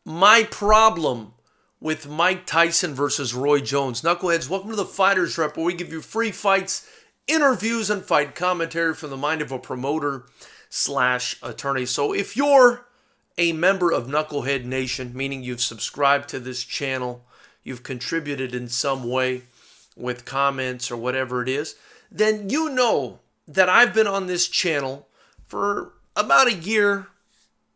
my problem with Mike Tyson versus Roy Jones. Knuckleheads, welcome to the Fighters Rep, where we give you free fights, interviews, and fight commentary from the mind of a promoter / attorney. So if you're a member of Knucklehead Nation, meaning you've subscribed to this channel, you've contributed in some way with comments or whatever it is, then you know that I've been on this channel for about a year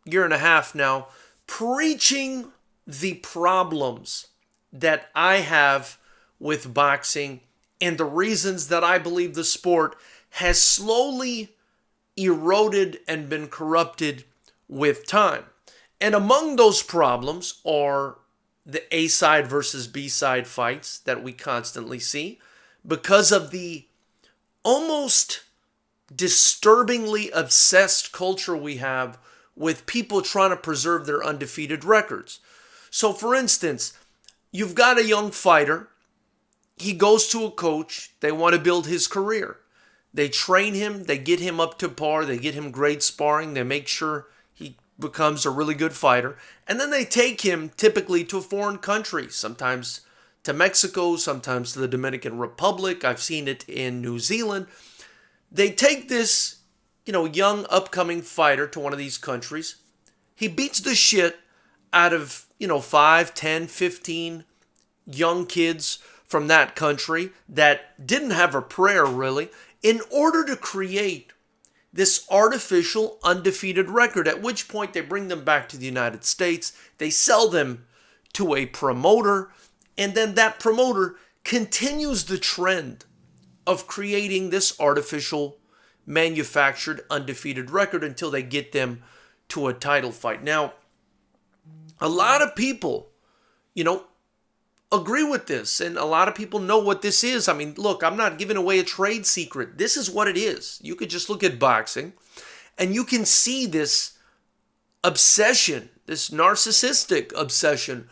and a half now, preaching the problems that I have with boxing and the reasons that I believe the sport has slowly eroded and been corrupted with time. And among those problems are the A-side versus B-side fights that we constantly see because of the almost disturbingly obsessed culture we have with people trying to preserve their undefeated records. So for instance, you've got a young fighter, he goes to a coach, they want to build his career. They train him, they get him up to par, they get him great sparring, they make sure he becomes a really good fighter, and then they take him typically to a foreign country, sometimes to Mexico, sometimes to the Dominican Republic. I've seen it in New Zealand. They take this, young upcoming fighter to one of these countries. He beats the shit out of, 5, 10, 15 young kids from that country that didn't have a prayer really, in order to create this artificial undefeated record, at which point they bring them back to the United States, they sell them to a promoter, and then that promoter continues the trend of creating this artificial manufactured undefeated record until they get them to a title fight. Now, a lot of people, agree with this, and a lot of people know what this is. I mean, look, I'm not giving away a trade secret. This is what it is. You could just look at boxing, and you can see this obsession, this narcissistic obsession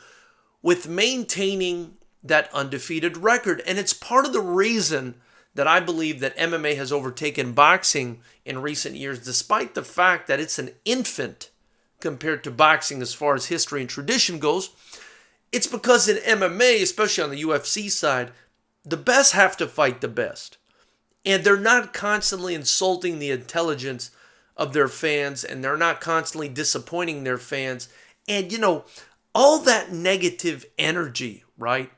with maintaining that undefeated record. And it's part of the reason that I believe that MMA has overtaken boxing in recent years, despite the fact that it's an infant compared to boxing as far as history and tradition goes. It's because in MMA, especially on the UFC side, the best have to fight the best. And they're not constantly insulting the intelligence of their fans, and they're not constantly disappointing their fans. And, all that negative energy, right?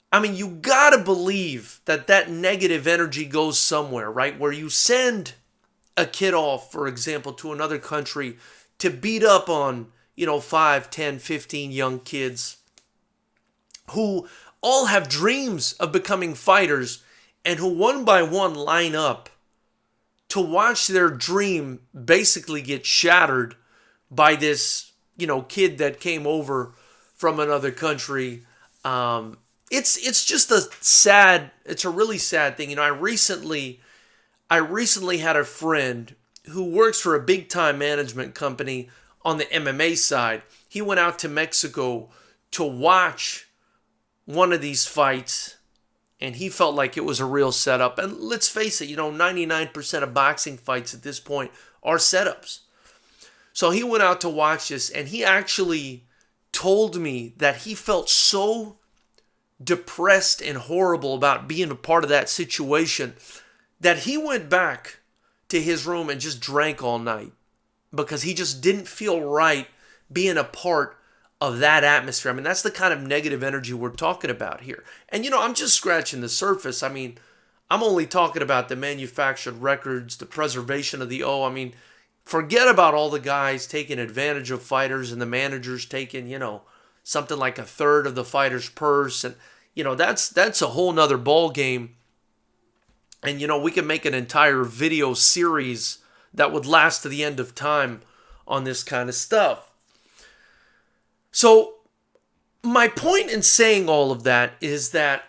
I mean, you gotta believe that negative energy goes somewhere, right? Where you send a kid off, for example, to another country to beat up on, 5, 10, 15 young kids who all have dreams of becoming fighters and who one by one line up to watch their dream basically get shattered by this, kid that came over from another country. It's just it's a really sad thing. I recently had a friend who works for a big time management company on the MMA side. He went out to Mexico to watch one of these fights, and he felt like it was a real setup. And let's face it, 99% of boxing fights at this point are setups. So he went out to watch this, and he actually told me that he felt so depressed and horrible about being a part of that situation that he went back to his room and just drank all night because he just didn't feel right being a part of that atmosphere. I mean, that's the kind of negative energy we're talking about here. And, I'm just scratching the surface. I mean, I'm only talking about the manufactured records, the preservation of the I mean, forget about all the guys taking advantage of fighters and the managers taking, something like a third of the fighter's purse. And, that's a whole nother ball game. And, we can make an entire video series that would last to the end of time on this kind of stuff. So my point in saying all of that is that,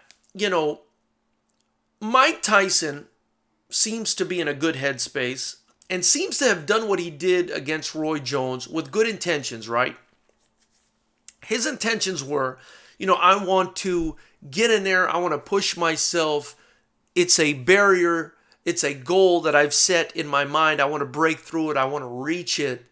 Mike Tyson seems to be in a good headspace and seems to have done what he did against Roy Jones with good intentions, right? His intentions were, I want to get in there, I want to push myself. It's a barrier, it's a goal that I've set in my mind. I want to break through it, I want to reach it.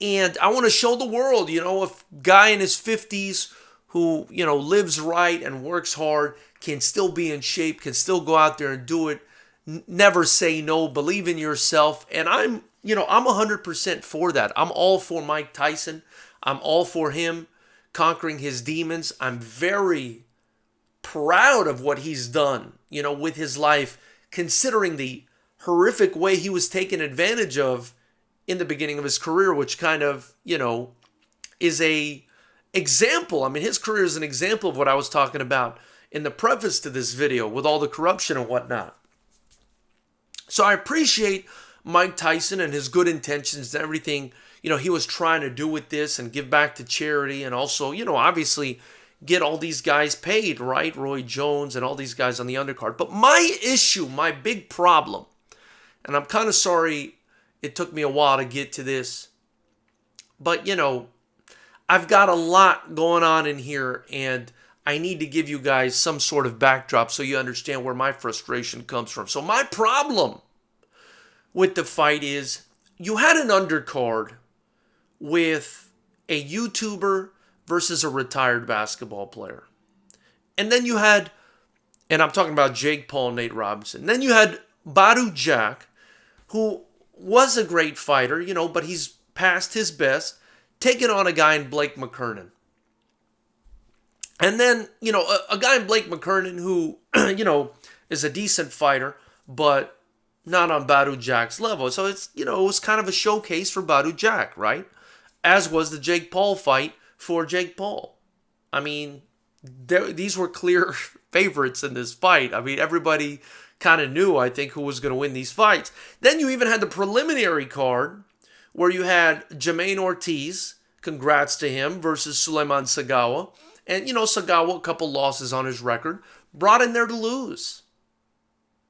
And I want to show the world, a guy in his 50s who, lives right and works hard can still be in shape, can still go out there and do it. Never say no, believe in yourself. And I'm 100% for that. I'm all for Mike Tyson. I'm all for him conquering his demons. I'm very proud of what he's done, with his life, considering the horrific way he was taken advantage of in the beginning of his career, which kind of, is a example. I mean, his career is an example of what I was talking about in the preface to this video with all the corruption and whatnot. So I appreciate Mike Tyson and his good intentions and everything, he was trying to do with this and give back to charity and also, obviously get all these guys paid, right? Roy Jones and all these guys on the undercard. But my issue, my big problem, and I'm kind of sorry it took me a while to get to this, but I've got a lot going on in here and I need to give you guys some sort of backdrop so you understand where my frustration comes from. So my problem with the fight is you had an undercard with a YouTuber versus a retired basketball player. And then you had, and I'm talking about Jake Paul, Nate Robinson. Then you had Badu Jack, who was a great fighter, but he's past his best, taking on a guy in Blake McKernan. And then, a guy in Blake McKernan who, is a decent fighter, but not on Badu Jack's level. So it's, it was kind of a showcase for Badu Jack, right? As was the Jake Paul fight for Jake Paul. I mean, these were clear favorites in this fight. I mean, everybody kind of knew, I think, who was going to win these fights. Then you even had the preliminary card where you had Jermaine Ortiz, congrats to him, versus Suleiman Sagawa. And, Sagawa, a couple losses on his record, brought in there to lose,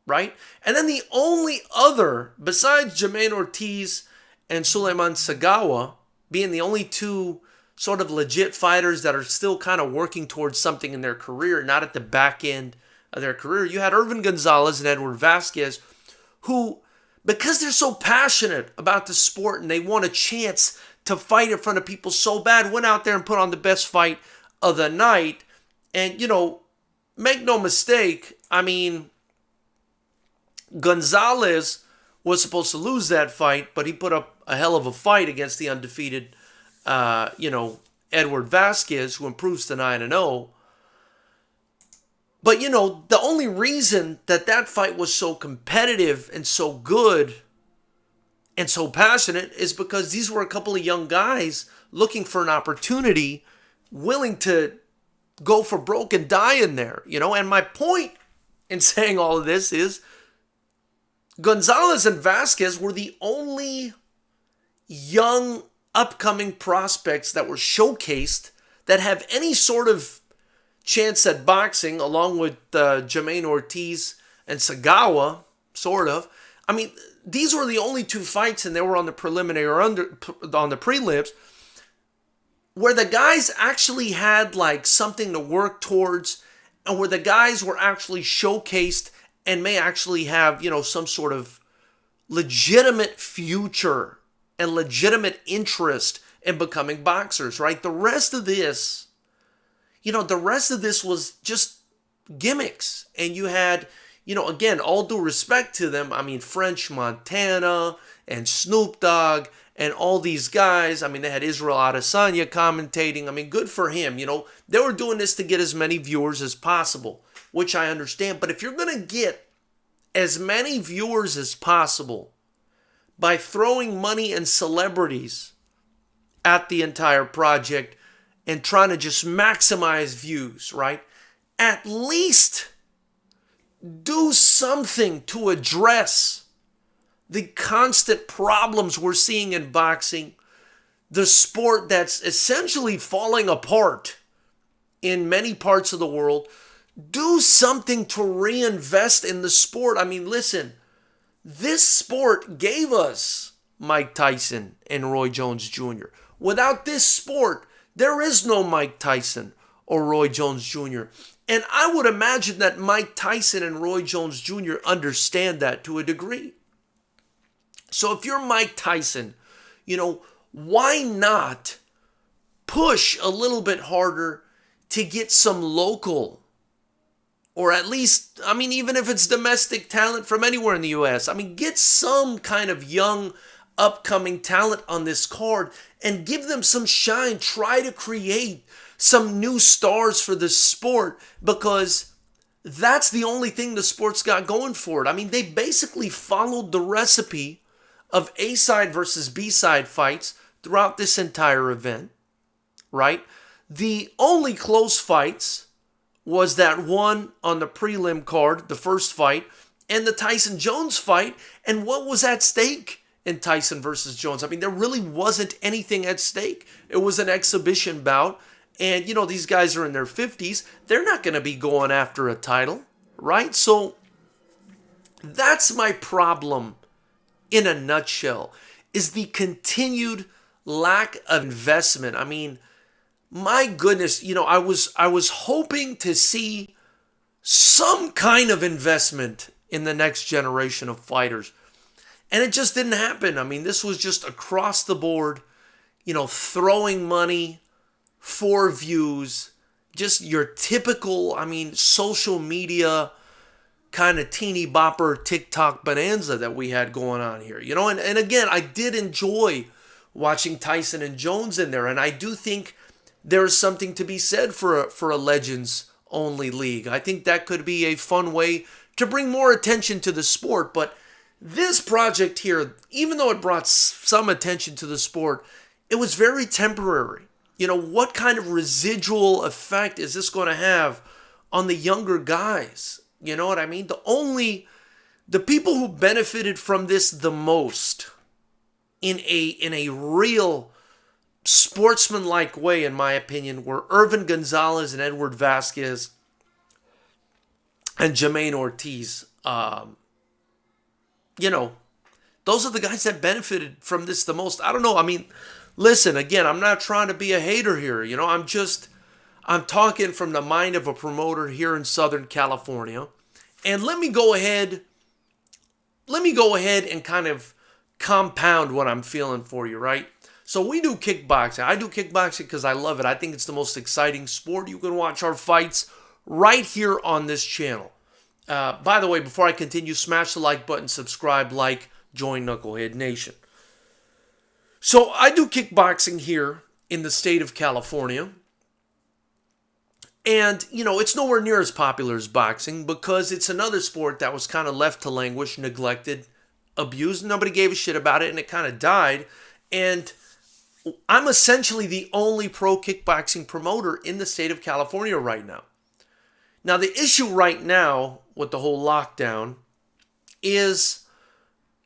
right? And then the only other, besides Jermaine Ortiz and Suleiman Sagawa, being the only two sort of legit fighters that are still kind of working towards something in their career, not at the back end of their career, you had Irvin Gonzalez and Edward Vasquez, who, because they're so passionate about the sport and they want a chance to fight in front of people so bad, went out there and put on the best fight of the night. And, make no mistake, I mean, Gonzalez was supposed to lose that fight, but he put up a hell of a fight against the undefeated, Edward Vasquez, who improves to 9-0. But, the only reason that fight was so competitive and so good and so passionate is because these were a couple of young guys looking for an opportunity, willing to go for broke and die in there, And my point in saying all of this is Gonzalez and Vasquez were the only young upcoming prospects that were showcased that have any sort of chance at boxing, along with Jermaine Ortiz and Sagawa, sort of. I mean, these were the only two fights, and they were on the preliminary or on the prelims, where the guys actually had like something to work towards, and where the guys were actually showcased and may actually have, some sort of legitimate future and legitimate interest in becoming boxers, right? The rest of this was just gimmicks. And you had, again, all due respect to them, I mean, French Montana and Snoop Dogg and all these guys. I mean, they had Israel Adesanya commentating. I mean, good for him. They were doing this to get as many viewers as possible, which I understand. But if you're going to get as many viewers as possible by throwing money and celebrities at the entire project and trying to just maximize views, right? At least do something to address the constant problems we're seeing in boxing, the sport that's essentially falling apart in many parts of the world. Do something to reinvest in the sport. I mean, listen, this sport gave us Mike Tyson and Roy Jones Jr. Without this sport, there is no Mike Tyson or Roy Jones Jr. And I would imagine that Mike Tyson and Roy Jones Jr. understand that to a degree. So if you're Mike Tyson, why not push a little bit harder to get some local, or at least, I mean, even if it's domestic talent from anywhere in the U.S., I mean, get some kind of young, upcoming talent on this card and give them some shine. Try to create some new stars for the sport, because that's the only thing the sport's got going for it. I mean, they basically followed the recipe of A-side versus B-side fights throughout this entire event, right? The only close fights was that one on the prelim card, the first fight, and the Tyson Jones fight. And what was at stake in Tyson versus Jones? I mean, there really wasn't anything at stake. It was an exhibition bout. And, you know, these guys are in their 50s. They're not going to be going after a title, right? So that's my problem in a nutshell, is the continued lack of investment. I mean, my goodness, you know, I was hoping to see some kind of investment in the next generation of fighters, and it just didn't happen. I mean, this was just across the board, you know, throwing money for views, just your typical, I mean, social media kind of teeny bopper TikTok bonanza that we had going on here, you know. And again, I did enjoy watching Tyson and Jones in there, and I do think there is something to be said for a legends only league. I think that could be a fun way to bring more attention to the sport. But this project here, even though it brought some attention to the sport, it was very temporary. You know, what kind of residual effect is this going to have on the younger guys? You know what I mean? The people who benefited from this the most in a real sportsman-like way, in my opinion, were Irvin Gonzalez and Edward Vasquez and Jermaine Ortiz. You know, those are the guys that benefited from this the most. I don't know. I mean, listen, again, I'm not trying to be a hater here. You know, I'm talking from the mind of a promoter here in Southern California. And let me go ahead and kind of compound what I'm feeling for you, right? So we do kickboxing. I do kickboxing because I love it. I think it's the most exciting sport. You can watch our fights right here on this channel. By the way, before I continue, smash the like button, subscribe, join Knucklehead Nation. So I do kickboxing here in the state of California. And, you know, it's nowhere near as popular as boxing because it's another sport that was kind of left to languish, neglected, abused. Nobody gave a shit about it, and it kind of died. And I'm essentially the only pro kickboxing promoter in the state of California right now. Now, the issue right now with the whole lockdown is,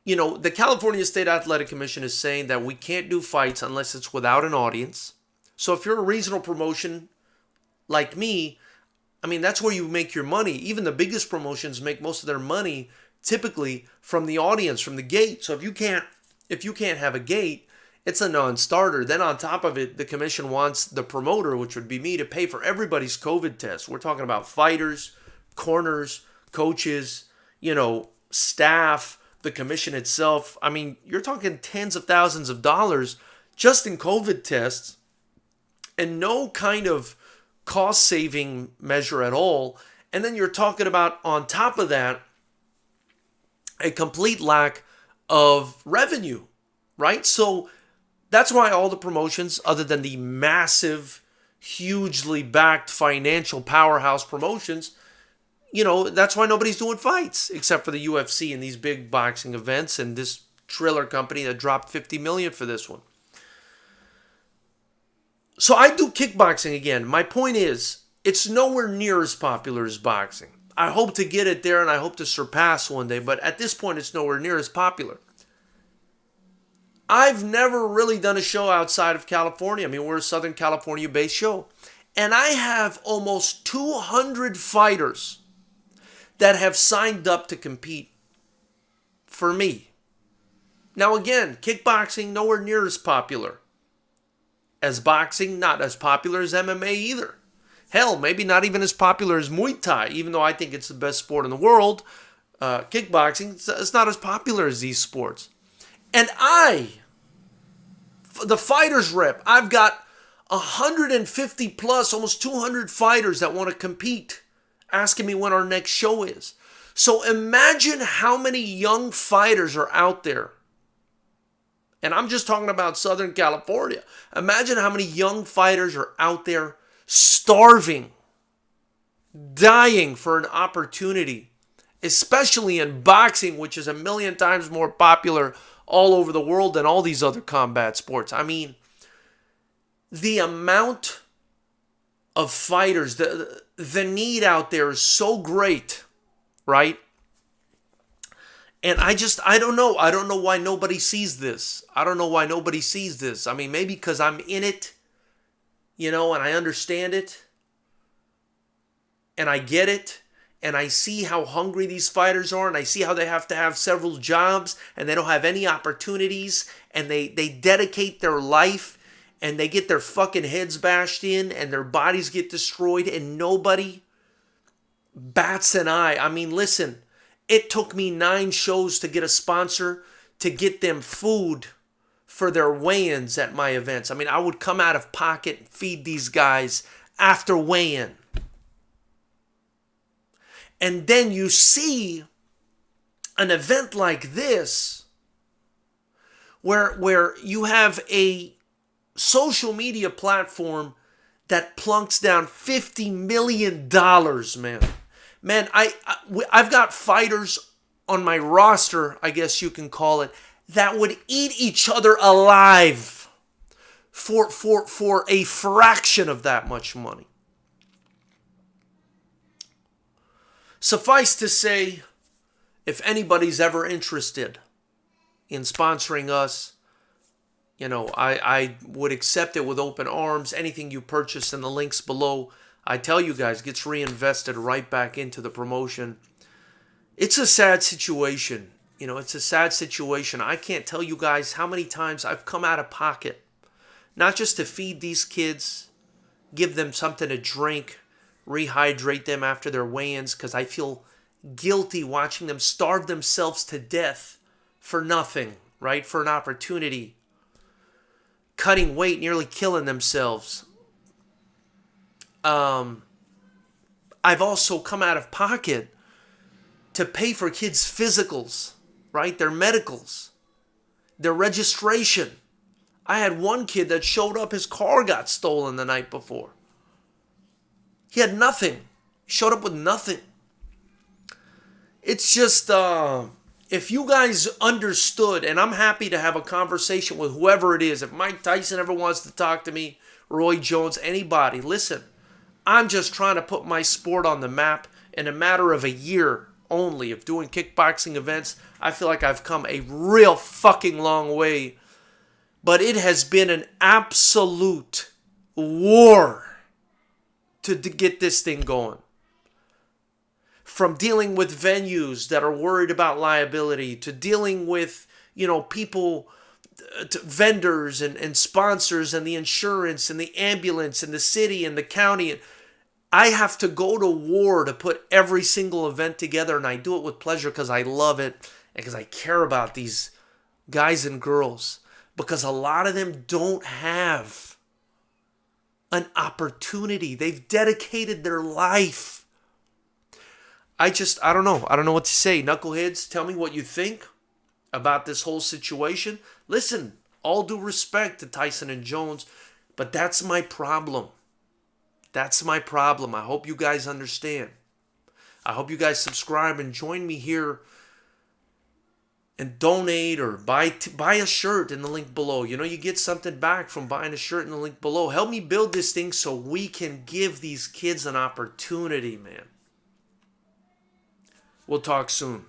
you know, the California State Athletic Commission is saying that we can't do fights unless it's without an audience. So if you're a regional promotion like me, I mean, that's where you make your money. Even the biggest promotions make most of their money typically from the audience, from the gate. So if you can't have a gate, it's a non-starter. Then on top of it, the commission wants the promoter, which would be me, to pay for everybody's COVID test. We're talking about fighters, corners, coaches, you know, staff, the commission itself. I mean, you're talking tens of thousands of dollars just in COVID tests, and no kind of cost-saving measure at all. And then you're talking about, on top of that, a complete lack of revenue, right? So that's why all the promotions, other than the massive, hugely backed financial powerhouse promotions, you know, that's why nobody's doing fights except for the UFC and these big boxing events and this Triller company that dropped $50 million for this one. So I do kickboxing again. My point is, it's nowhere near as popular as boxing. I hope to get it there and I hope to surpass one day, but at this point it's nowhere near as popular. I've never really done a show outside of California. I mean, we're a Southern California-based show. And I have almost 200 fighters that have signed up to compete for me. Now again, kickboxing, nowhere near as popular as boxing, not as popular as MMA either. Hell, maybe not even as popular as Muay Thai, even though I think it's the best sport in the world. Kickboxing, it's not as popular as these sports. And I the fighters rep. I've got 150 plus, almost 200 fighters that want to compete, asking me when our next show is. So imagine how many young fighters are out there. And I'm just talking about Southern California. Imagine how many young fighters are out there starving, dying for an opportunity, especially in boxing, which is a million times more popular all over the world than all these other combat sports. I mean, the amount of fighters, the need out there is so great, right? And I don't know. I don't know why nobody sees this. I don't know why nobody sees this. I mean, maybe because I'm in it, and I understand it. And I get it. And I see how hungry these fighters are. And I see how they have to have several jobs. And they don't have any opportunities. And they dedicate their life. And they get their fucking heads bashed in. And their bodies get destroyed. And nobody bats an eye. I mean, listen. It took me 9 shows to get a sponsor to get them food for their weigh-ins at my events. I mean, I would come out of pocket and feed these guys after weigh-in. And then you see an event like this where you have a social media platform that plunks down $50 million, man. Man, I've got fighters on my roster, I guess you can call it, that would eat each other alive for a fraction of that much money. Suffice to say, if anybody's ever interested in sponsoring us, I would accept it with open arms. Anything you purchase in the links below, I tell you guys, gets reinvested right back into the promotion. It's a sad situation. It's a sad situation. I can't tell you guys how many times I've come out of pocket, not just to feed these kids, give them something to drink, rehydrate them after their weigh-ins, because I feel guilty watching them starve themselves to death for nothing, right? For an opportunity. Cutting weight, nearly killing themselves. I've also come out of pocket to pay for kids' physicals, right? Their medicals, their registration. I had one kid that showed up, his car got stolen the night before. He had nothing. He showed up with nothing. It's just, if you guys understood, and I'm happy to have a conversation with whoever it is, if Mike Tyson ever wants to talk to me, Roy Jones, anybody, listen. I'm just trying to put my sport on the map. In a matter of a year only of doing kickboxing events, I feel like I've come a real fucking long way. But it has been an absolute war to get this thing going. From dealing with venues that are worried about liability, to dealing with, people, vendors and sponsors and the insurance and the ambulance and the city and the county. I have to go to war to put every single event together, and I do it with pleasure because I love it and because I care about these guys and girls, because a lot of them don't have an opportunity. They've dedicated their life. I don't know. I don't know what to say. Knuckleheads, tell me what you think about this whole situation. Listen, all due respect to Tyson and Jones, but that's my problem. That's my problem. I hope you guys understand. I hope you guys subscribe and join me here and donate or buy a shirt in the link below. You get something back from buying a shirt in the link below. Help me build this thing so we can give these kids an opportunity, man. We'll talk soon.